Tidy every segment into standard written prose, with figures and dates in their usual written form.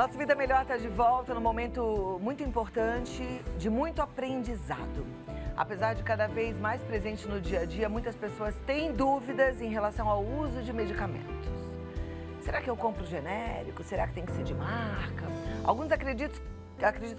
Nossa Vida Melhor está de volta num momento muito importante, de muito aprendizado. Apesar de cada vez mais presente no dia a dia, muitas pessoas têm dúvidas em relação ao uso de medicamentos. Será que eu compro genérico? Será que tem que ser de marca? Alguns acreditam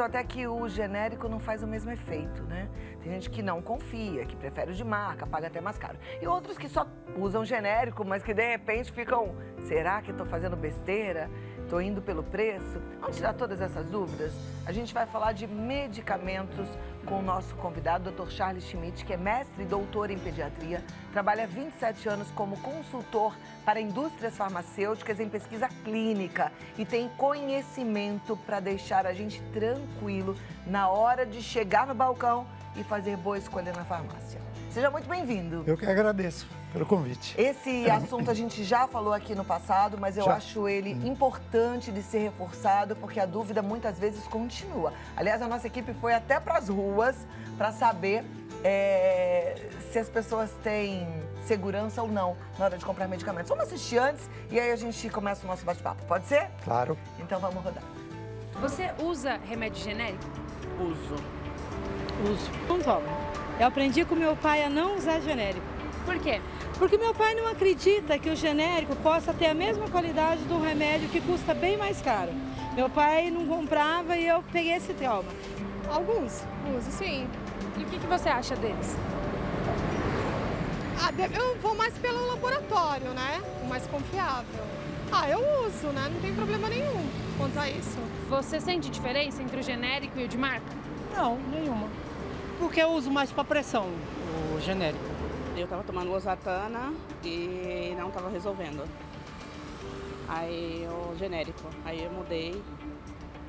até que o genérico não faz o mesmo efeito, né? Tem gente que não confia, que prefere o de marca, paga até mais caro. E outros que só usam genérico, mas que de repente ficam, será que estou fazendo besteira? Estou indo pelo preço? Vamos tirar todas essas dúvidas? A gente vai falar de medicamentos com o nosso convidado, Dr. Charles Schmidt, que é mestre e doutor em pediatria, trabalha há 27 anos como consultor para indústrias farmacêuticas em pesquisa clínica e tem conhecimento para deixar a gente tranquilo na hora de chegar no balcão e fazer boa escolha na farmácia. Seja muito bem-vindo. Eu que agradeço pelo convite. Esse assunto a gente já falou aqui no passado, mas eu acho ele importante de ser reforçado, porque a dúvida muitas vezes continua. Aliás, a nossa equipe foi até para as ruas para saber se as pessoas têm segurança ou não na hora de comprar medicamentos. Vamos assistir antes e aí a gente começa o nosso bate-papo. Pode ser? Claro. Então vamos rodar. Você usa remédio genérico? Uso. Não tomo. Eu aprendi com meu pai a não usar genérico. Por quê? Porque meu pai não acredita que o genérico possa ter a mesma qualidade de um remédio que custa bem mais caro. Meu pai não comprava e eu peguei esse trauma. Alguns, uso sim. E o que você acha deles? Eu vou mais pelo laboratório, né? O mais confiável. Eu uso, né? Não tem problema nenhum quanto a isso. Você sente diferença entre o genérico e o de marca? Não, nenhuma. Porque eu uso mais para pressão, o genérico. Eu estava tomando losartana e não estava resolvendo. Aí o genérico, aí eu mudei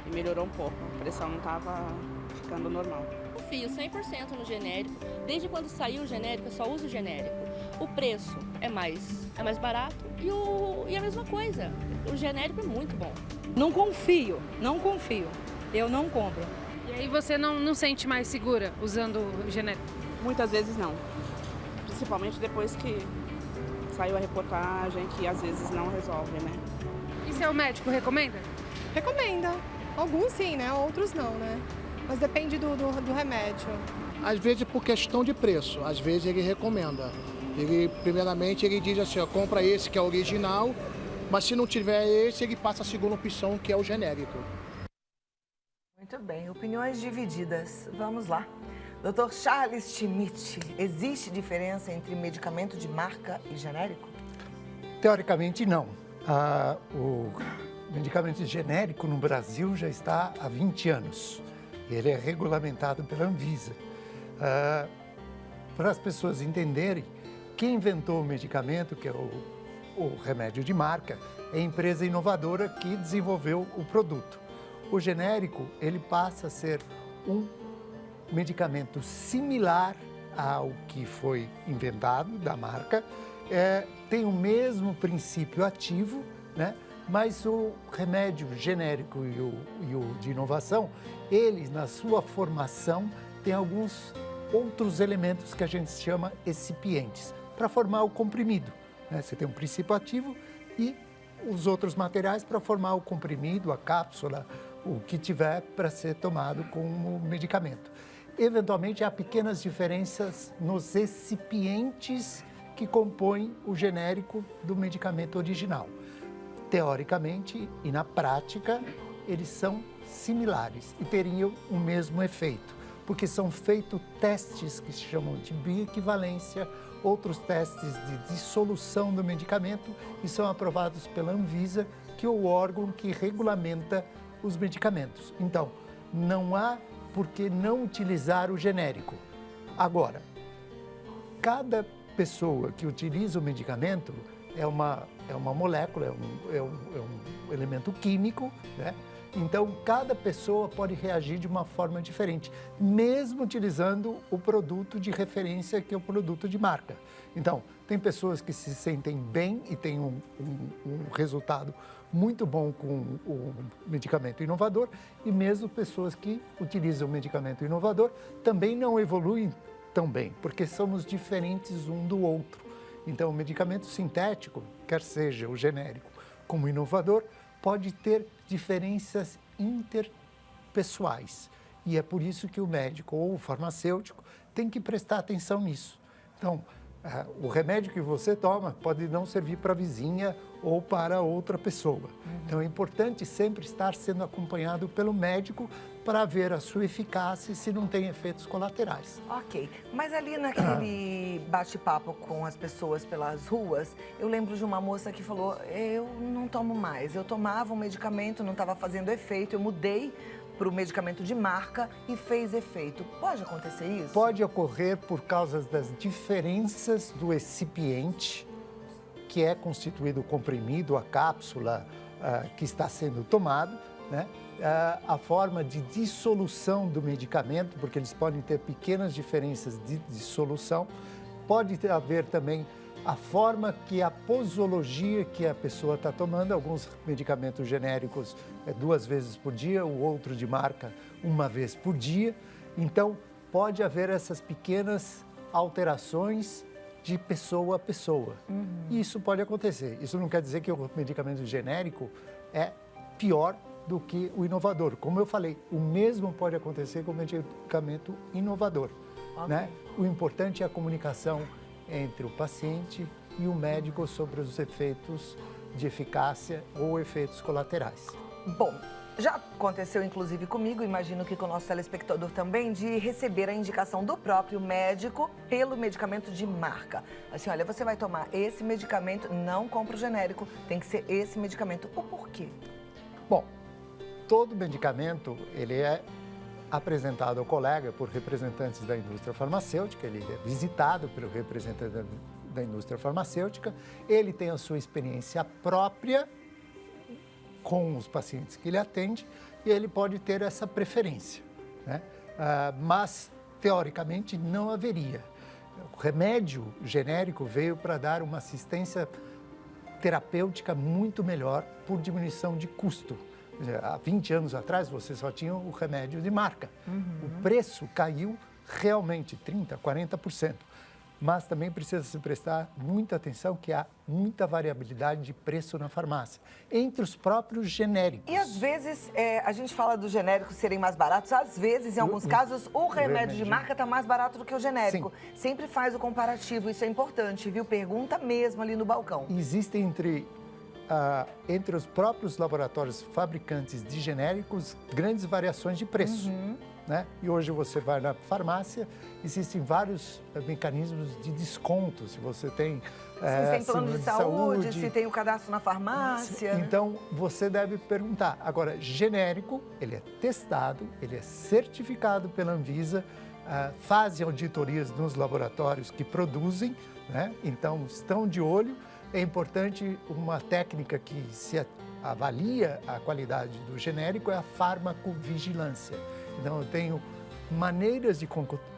e melhorou um pouco. A pressão não estava ficando normal. Confio 100% no genérico. Desde quando saiu o genérico, eu só uso o genérico. O preço é mais barato e a mesma coisa. O genérico é muito bom. Não confio. Eu não compro. E aí você não sente mais segura usando o genérico? Muitas vezes não. Principalmente depois que saiu a reportagem, que às vezes não resolve, né? E seu médico recomenda? Recomenda. Alguns sim, né? Outros não, né? Mas depende do remédio. Às vezes por questão de preço, às vezes ele recomenda. Primeiramente ele diz assim, ó, compra esse que é original, mas se não tiver esse, ele passa a segunda opção, que é o genérico. Muito bem, opiniões divididas. Vamos lá. Dr. Charles Schmidt, existe diferença entre medicamento de marca e genérico? Teoricamente, não. O medicamento genérico no Brasil já está há 20 anos. Ele é regulamentado pela Anvisa. Para as pessoas entenderem, quem inventou o medicamento, que é o remédio de marca, é a empresa inovadora que desenvolveu o produto. O genérico, ele passa a ser um medicamento similar ao que foi inventado, da marca, tem o mesmo princípio ativo, né? Mas o remédio genérico e o de inovação, eles, na sua formação, têm alguns outros elementos que a gente chama excipientes, para formar o comprimido, né? Você tem um princípio ativo e os outros materiais para formar o comprimido, a cápsula, o que tiver para ser tomado como medicamento. Eventualmente, há pequenas diferenças nos excipientes que compõem o genérico do medicamento original. Teoricamente e na prática, eles são similares e teriam o mesmo efeito, porque são feitos testes que se chamam de bioequivalência, outros testes de dissolução do medicamento e são aprovados pela Anvisa, que é o órgão que regulamenta os medicamentos. Então, não há por que não utilizar o genérico. Agora, cada pessoa que utiliza o medicamento é uma molécula, é um elemento químico, né? Então, cada pessoa pode reagir de uma forma diferente, mesmo utilizando o produto de referência, que é o produto de marca. Então, tem pessoas que se sentem bem e têm um resultado muito bom com o medicamento inovador e mesmo pessoas que utilizam o medicamento inovador também não evoluem tão bem, porque somos diferentes um do outro. Então, o medicamento sintético, quer seja o genérico como o inovador, pode ter diferenças interpessoais. E é por isso que o médico ou o farmacêutico tem que prestar atenção nisso. Então, o remédio que você toma pode não servir para a vizinha ou para outra pessoa. Então, é importante sempre estar sendo acompanhado pelo médico para ver a sua eficácia e se não tem efeitos colaterais. Ok, mas ali naquele bate-papo com as pessoas pelas ruas, eu lembro de uma moça que falou, eu não tomo mais, eu tomava um medicamento, não estava fazendo efeito, eu mudei para o medicamento de marca e fez efeito. Pode acontecer isso? Pode ocorrer por causa das diferenças do excipiente, que é constituído o comprimido, a cápsula que está sendo tomado, né? A forma de dissolução do medicamento, porque eles podem ter pequenas diferenças de dissolução. Pode haver também a forma que a posologia que a pessoa está tomando. Alguns medicamentos genéricos 2 vezes por dia, o outro de marca 1 vez por dia. Então, pode haver essas pequenas alterações de pessoa a pessoa. E isso pode acontecer. Isso não quer dizer que o medicamento genérico é pior do que o inovador. Como eu falei, o mesmo pode acontecer com o medicamento inovador. Né? O importante é a comunicação entre o paciente e o médico sobre os efeitos de eficácia ou efeitos colaterais. Bom, já aconteceu inclusive comigo, imagino que com o nosso telespectador também, de receber a indicação do próprio médico pelo medicamento de marca. Assim, olha, você vai tomar esse medicamento, não compra o genérico, tem que ser esse medicamento. O porquê? Bom, todo medicamento, ele é apresentado ao colega por representantes da indústria farmacêutica, ele é visitado pelo representante da indústria farmacêutica, ele tem a sua experiência própria com os pacientes que ele atende e ele pode ter essa preferência, né? Mas, teoricamente, não haveria. O remédio genérico veio para dar uma assistência terapêutica muito melhor por diminuição de custo. Há 20 anos atrás, você só tinha o remédio de marca. O preço caiu realmente 30%, 40%. Mas também precisa se prestar muita atenção que há muita variabilidade de preço na farmácia, entre os próprios genéricos. E às vezes, a gente fala dos genéricos serem mais baratos, às vezes, em alguns casos, o remédio de marca está mais barato do que o genérico. Sim. Sempre faz o comparativo, isso é importante, viu? Pergunta mesmo ali no balcão. Existem entre os próprios laboratórios fabricantes de genéricos grandes variações de preço. Né? E hoje você vai na farmácia, existem vários mecanismos de desconto, se você tem se tem plano de saúde, se tem o cadastro na farmácia. Então, você deve perguntar. Agora, genérico, ele é testado, ele é certificado pela Anvisa, fazem auditorias nos laboratórios que produzem, né? Então, estão de olho. É importante uma técnica que se avalia a qualidade do genérico é a farmacovigilância. Então, eu tenho maneiras de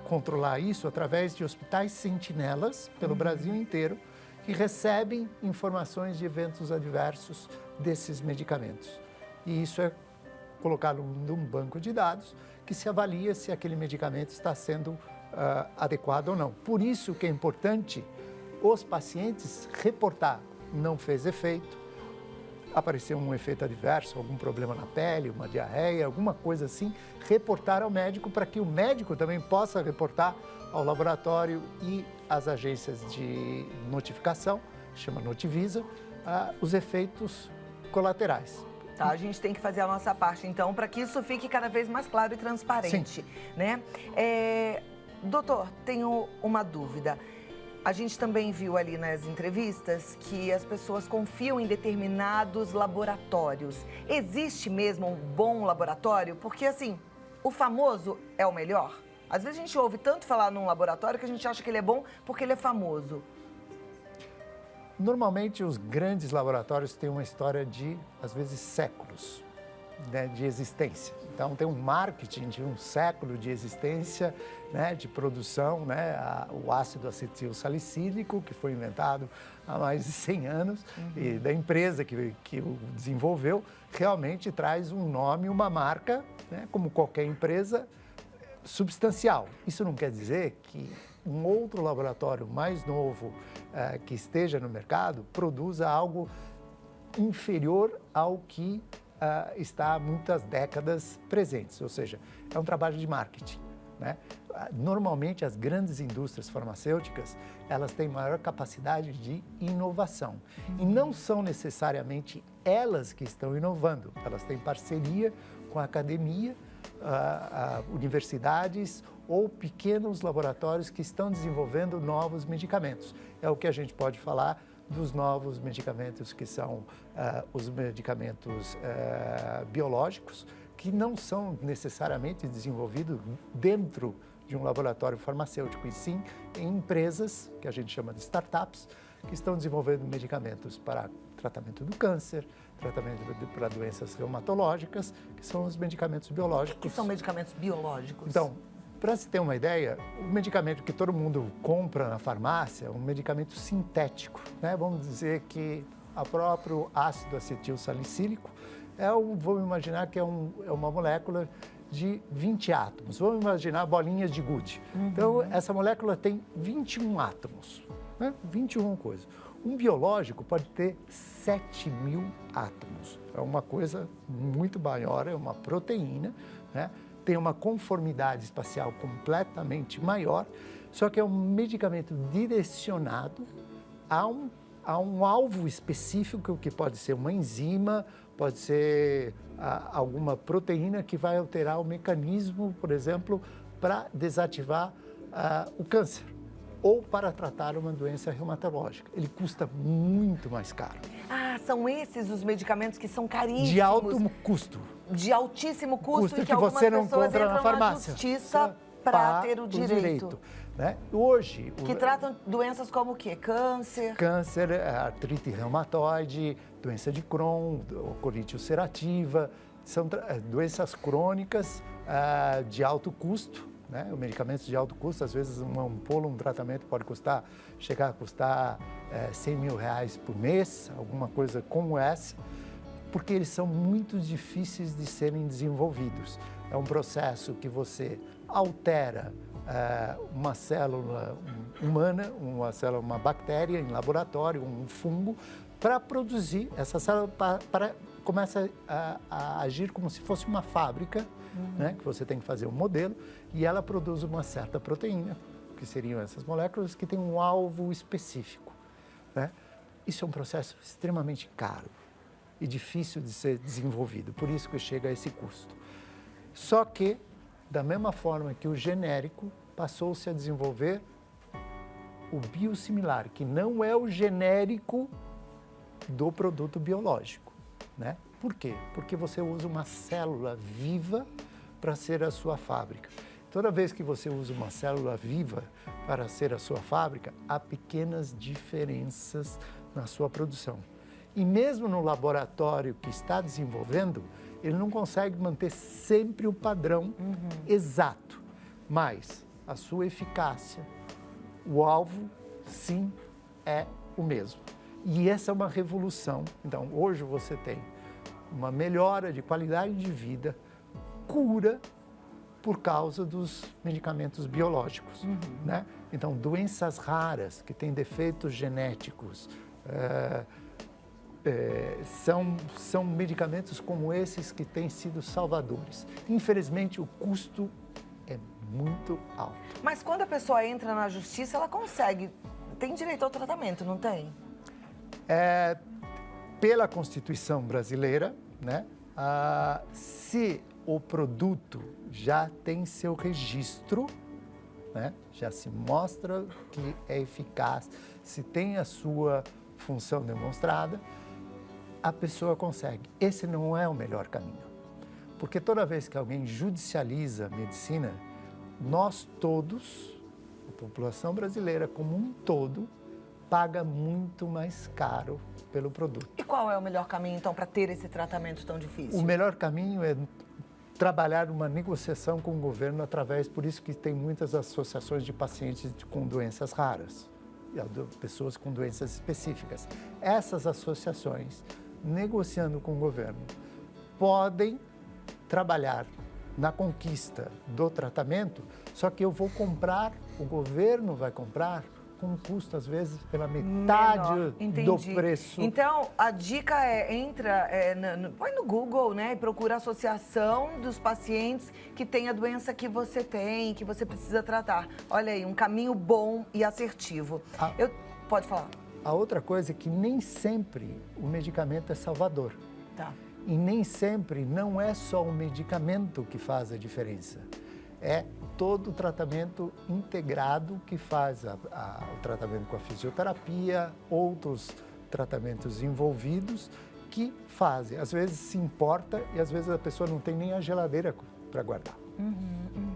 controlar isso através de hospitais sentinelas pelo Brasil inteiro que recebem informações de eventos adversos desses medicamentos. E isso é colocado num banco de dados que se avalia se aquele medicamento está sendo adequado ou não. Por isso que é importante os pacientes reportar, não fez efeito, apareceu um efeito adverso, algum problema na pele, uma diarreia, alguma coisa assim, reportar ao médico para que o médico também possa reportar ao laboratório e às agências de notificação, chama Notivisa, os efeitos colaterais. Tá, a gente tem que fazer a nossa parte, então, para que isso fique cada vez mais claro e transparente, né? Doutor, tenho uma dúvida. A gente também viu ali nas entrevistas que as pessoas confiam em determinados laboratórios. Existe mesmo um bom laboratório? Porque, assim, o famoso é o melhor. Às vezes a gente ouve tanto falar num laboratório que a gente acha que ele é bom porque ele é famoso. Normalmente, os grandes laboratórios têm uma história de, às vezes, séculos, né, de existência. Então, tem um marketing de um século de existência, né, de produção, né, o ácido acetil salicílico, que foi inventado há mais de 100 anos, e da empresa que o desenvolveu, realmente traz um nome, uma marca, né, como qualquer empresa, substancial. Isso não quer dizer que um outro laboratório mais novo que esteja no mercado produza algo inferior ao que está há muitas décadas presentes, ou seja, é um trabalho de marketing, né? Normalmente, as grandes indústrias farmacêuticas, elas têm maior capacidade de inovação. E não são necessariamente elas que estão inovando, elas têm parceria com a academia, universidades ou pequenos laboratórios que estão desenvolvendo novos medicamentos. É o que a gente pode falar dos novos medicamentos, que são os medicamentos biológicos, que não são necessariamente desenvolvidos dentro de um laboratório farmacêutico, e sim em empresas, que a gente chama de startups, que estão desenvolvendo medicamentos para tratamento do câncer, tratamento para doenças reumatológicas, que são os medicamentos biológicos. O que são medicamentos biológicos? Então, para se ter uma ideia, o medicamento que todo mundo compra na farmácia é um medicamento sintético, né? Vamos dizer que o próprio ácido acetil salicílico vamos imaginar que é uma molécula de 20 átomos. Vamos imaginar bolinhas de gude. Então, essa molécula tem 21 átomos, né? 21 coisas. Um biológico pode ter 7.000 átomos. É uma coisa muito maior, é uma proteína, né? Tem uma conformidade espacial completamente maior, só que é um medicamento direcionado a um alvo específico, que pode ser uma enzima, pode ser alguma proteína que vai alterar o mecanismo, por exemplo, para desativar o câncer ou para tratar uma doença reumatológica. Ele custa muito mais caro. Ah, são esses os medicamentos que são caríssimos. De alto custo. De altíssimo custo e que algumas você não pessoas compra entram na farmácia. justiça para ter o direito. Né? Hoje... Que tratam doenças como o quê? Câncer? Câncer, artrite reumatoide, doença de Crohn, colite ulcerativa, são doenças crônicas de alto custo, né? Medicamentos de alto custo, às vezes um tratamento pode chegar a custar R$100.000 por mês, alguma coisa como essa, porque eles são muito difíceis de serem desenvolvidos. É um processo que você altera uma célula humana, uma bactéria em laboratório, um fungo, para produzir essa célula, começa a agir como se fosse uma fábrica, né? Que você tem que fazer um modelo, e ela produz uma certa proteína, que seriam essas moléculas, que tem um alvo específico, né? Isso é um processo extremamente caro e difícil de ser desenvolvido, por isso que chega a esse custo. Só que, da mesma forma que o genérico, passou-se a desenvolver o biosimilar, que não é o genérico do produto biológico, né? Por quê? Porque você usa uma célula viva para ser a sua fábrica. Toda vez que você usa uma célula viva para ser a sua fábrica, há pequenas diferenças na sua produção. E mesmo no laboratório que está desenvolvendo, ele não consegue manter sempre o padrão exato, mas a sua eficácia, o alvo, sim, é o mesmo. E essa é uma revolução. Então, hoje você tem uma melhora de qualidade de vida, cura por causa dos medicamentos biológicos, né? Então, doenças raras que têm defeitos genéticos, são medicamentos como esses que têm sido salvadores. Infelizmente, o custo é muito alto. Mas quando a pessoa entra na justiça, ela tem direito ao tratamento, não tem? Pela Constituição brasileira, né, se o produto já tem seu registro, né, já se mostra que é eficaz, se tem a sua função demonstrada, a pessoa consegue. Esse não é o melhor caminho, porque toda vez que alguém judicializa a medicina, nós todos, a população brasileira como um todo, paga muito mais caro pelo produto. E qual é o melhor caminho, então, para ter esse tratamento tão difícil? O melhor caminho é trabalhar uma negociação com o governo por isso que tem muitas associações de pacientes com doenças raras, pessoas com doenças específicas. Essas associações, negociando com o governo, podem trabalhar na conquista do tratamento, só que o governo vai comprar com um custo, às vezes, pela metade do preço. Então, a dica põe no Google, né, e procura a associação dos pacientes que têm a doença que você tem, que você precisa tratar. Olha aí, um caminho bom e assertivo. Pode falar. A outra coisa é que nem sempre o medicamento é salvador. Tá. E nem sempre não é só o medicamento que faz a diferença. É todo o tratamento integrado que faz o tratamento com a fisioterapia, outros tratamentos envolvidos que fazem. Às vezes se importa e às vezes a pessoa não tem nem a geladeira para guardar.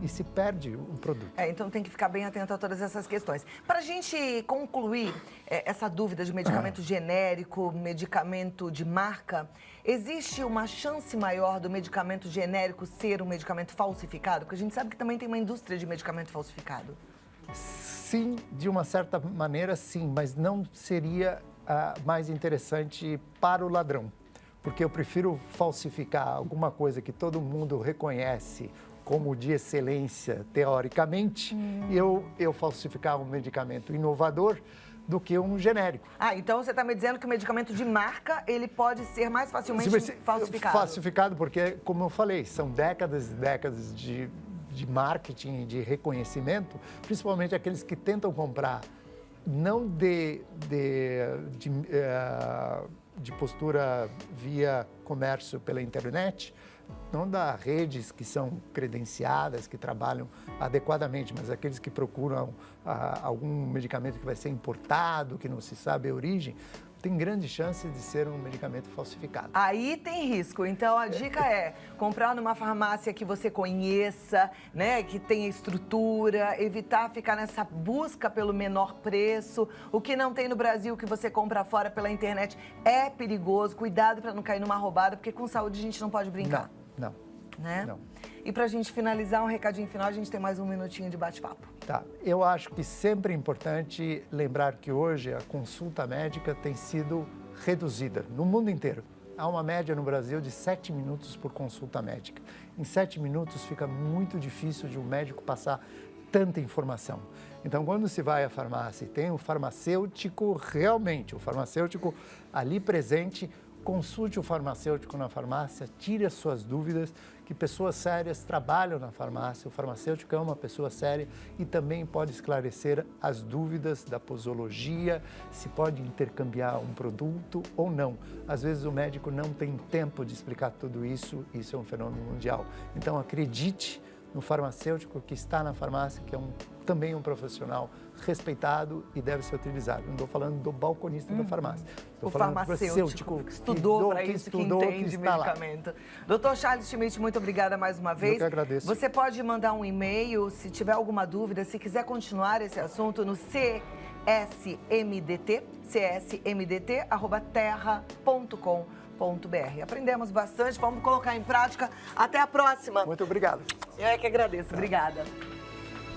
E se perde o produto. Então tem que ficar bem atento a todas essas questões. Para a gente concluir essa dúvida de medicamento genérico, medicamento de marca, existe uma chance maior do medicamento genérico ser um medicamento falsificado? Porque a gente sabe que também tem uma indústria de medicamento falsificado. Sim, de uma certa maneira sim, mas não seria mais interessante para o ladrão. Porque eu prefiro falsificar alguma coisa que todo mundo reconhece como de excelência, teoricamente, eu falsificar um medicamento inovador do que um genérico. Então você está me dizendo que o medicamento de marca, ele pode ser mais facilmente falsificado? Falsificado porque, como eu falei, são décadas e décadas de marketing e de reconhecimento, principalmente aqueles que tentam comprar não de postura via comércio pela internet, não da redes que são credenciadas, que trabalham adequadamente, mas aqueles que procuram algum medicamento que vai ser importado, que não se sabe a origem, tem grande chance de ser um medicamento falsificado. Aí tem risco. Então, a dica é comprar numa farmácia que você conheça, né, que tenha estrutura, evitar ficar nessa busca pelo menor preço. O que não tem no Brasil, que você compra fora pela internet, é perigoso. Cuidado para não cair numa roubada, porque com saúde a gente não pode brincar. Não. Né? Não. E para a gente finalizar, um recadinho final, a gente tem mais um minutinho de bate-papo. Tá. Eu acho que sempre é importante lembrar que hoje a consulta médica tem sido reduzida no mundo inteiro. Há uma média no Brasil de 7 minutos por consulta médica. Em 7 minutos fica muito difícil de um médico passar tanta informação. Então, quando se vai à farmácia e tem o farmacêutico, realmente, o farmacêutico ali presente, consulte o farmacêutico na farmácia, tire as suas dúvidas, que pessoas sérias trabalham na farmácia. O farmacêutico é uma pessoa séria e também pode esclarecer as dúvidas da posologia, se pode intercambiar um produto ou não. Às vezes o médico não tem tempo de explicar tudo isso, isso é um fenômeno mundial. Então acredite no farmacêutico que está na farmácia, que é também um profissional respeitado e deve ser utilizado. Não estou falando do balconista da farmácia. O farmacêutico que estudou para isso, que entende medicamento. Dr. Charles Schmidt, muito obrigada mais uma vez. Eu que agradeço. Você pode mandar um e-mail, se tiver alguma dúvida, se quiser continuar esse assunto, no csmdt@terra.com.br. Aprendemos bastante, vamos colocar em prática. Até a próxima. Muito obrigado. Eu é que agradeço. Obrigada.